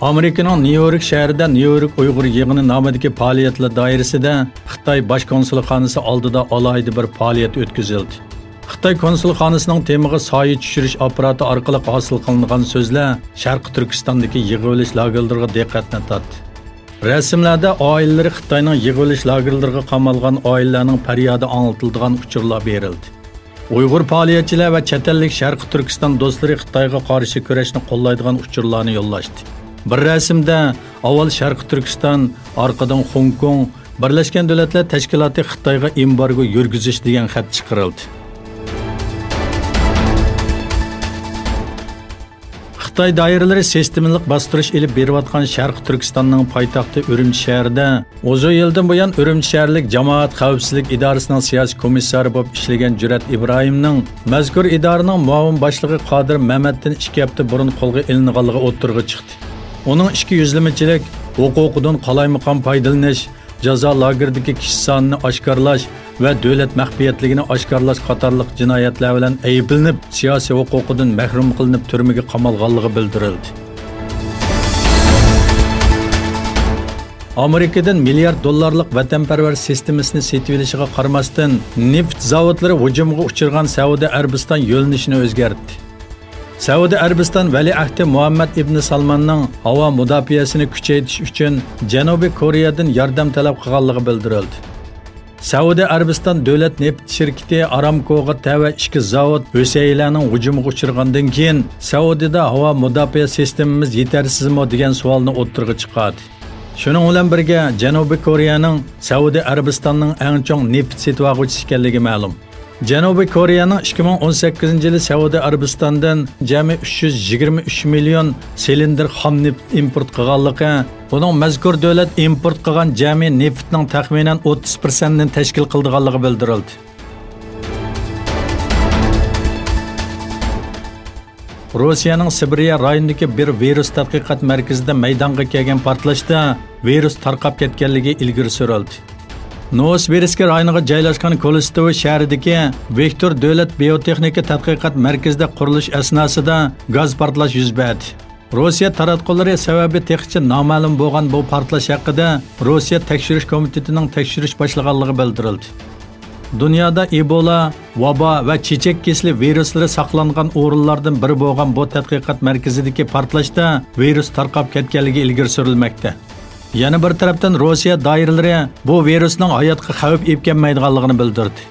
Amerikaning Nyu-York shahrida Nyu-York Uyg'ur yig'ini nomidagi faoliyatlar doirasida Xitoy bosh konsulxonasi oldida alohida bir faoliyat o'tkazildi. Xitoy konsulxonasining temaga soya tushirish apparati orqali hosil qilingan so'zlar Sharq Turkistondagi yig'ilish lagerlariga diqqatni tortdi. Rasmlarda oilalar Xitoyning yig'ilish lagerlariga qamalgan oilalarning faryodi anglitiladigan uchurlar berildi. Uyg'ur faoliyatchilar va chet ellik Sharq Turkiston do'stlari Xitoyga qarshi kurashni qo'llaydigan uchurlarni yo'llashdi. Bir rasmda avval Sharq Turkiston, orqadan Hong Kong, Birlashgan Davlatlar Tashkiloti Xitoyga embargo yurgizish degan xat chiqarildi. Xitoy doiralari sistemalik bostirish elib berayotgan Sharq Turkistonning poytaxti Urumchi shahrida uzun yildan buyon Urumchi shaharlik jamoat xavfsizlik idorasining siyosiy komissari bo'lib ishlagan Jurat Ibrohimning mazkur idoraning muavin boshlig'i Qodir Mamatdan 2 hafta burun qo'lga ilinganligi o'ttirg'i chiqdi. Uning ishki yuzlamachilik, huquqidan qalaymaqon foydalanish, jazo lageridagi kishi sonini oshkorlash va davlat maxfiyatligini oshkorlash qatorliq jinoyatlar bilan ayblanib, siyosiy huquqidan mahrum qilinib turmaga qamalganligi bildirildi. Amerikadan milliard dollarlik vatanparvar sistemasini setib olishiga qaramasdan, neft zavodlari hujumga uchirgan Saudiya Arabiston yo'linishini o'zgartdi. Saudiya Arabiston valiahdi Muhammad ibn Salmanning havo mudofaasini kuchaytirish uchun Janubiy Koreyadan yordam talab qilganligi bildirildi. Saudiya Arabiston davlat neft shirkati Aramco'ga tava 2 zavod Husaylarning hujumiga uchirgandan keyin Saudiyada havo mudofaa sistemamiz yetarsizmi degan savolni o'ttirg'i chiqardi. Shuning bilan birga Janubiy Koreyaning Saudiya Arabistonning eng chong neft setib oluvchisi ekanligi ma'lum. Janubiy Koreyaning 2018-yili Saudiya Arabistondan jami 323 million silindr xom neft import qilganligi, buning mazkur davlat import qilgan jami neftning taxminan 30% ni tashkil qilganligi bildirildi. Rossiyaning Sibiriya rayonidagi bir virus tadqiqot markazida maydonga kelgan portlashda virus tarqab ketganligi ilgari surildi. Novosibirsk rayoniga joylashgan Kolostovo shahridagi Vektor davlat biotexnika tadqiqot markazida qurilish asnosida gaz portlash yuz berdi. Rossiya taratqullari sababi texnicha noma'lum bo'lgan bu portlash haqida Rossiya tekshirish komitetining tekshirish boshlaganligi bildirildi. Dunyoda Ebola, vabo va chechak kesli viruslari saqlangan o'rinlardan biri bo'lgan bu tadqiqot markazidagi portlashda virus tarqab ketganligi ilgari surilmoqda. Yana bir tarafdan Rossiya doiralari bu virusning hayotga xavf yetkamaydiganligini bildirdi.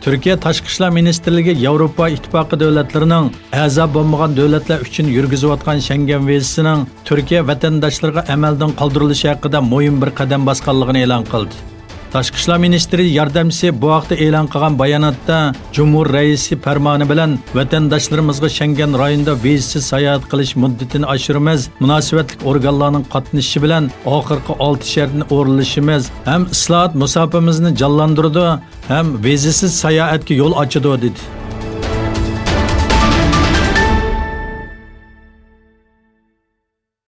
Turkiya Tashqi ishlar ministrligi Yevropa ittifoqi davlatlarining a'zo bo'lmagan davlatlar uchun yurgizayotgan Schengen vizasining Turkiya vatandoshlariga amaldan qoldirilishi haqida muhim bir qadam bosganligini e'lon qildi. Tashqi ishlar ministri yordamchisi bu vaqtda e'lon qilgan bayonotda Cumhur raisi farmoni bilan vatandoshlarimizga Schengen rayonida vizasiz sayohat qilish muddatini oshiramiz, munosabatli organlarning qatnashishi bilan oxirgi 6 shartni o'rinlashimiz ham islohot musofamizni jonlantirdi, ham vizasiz sayohatga yo'l ochadi dedi.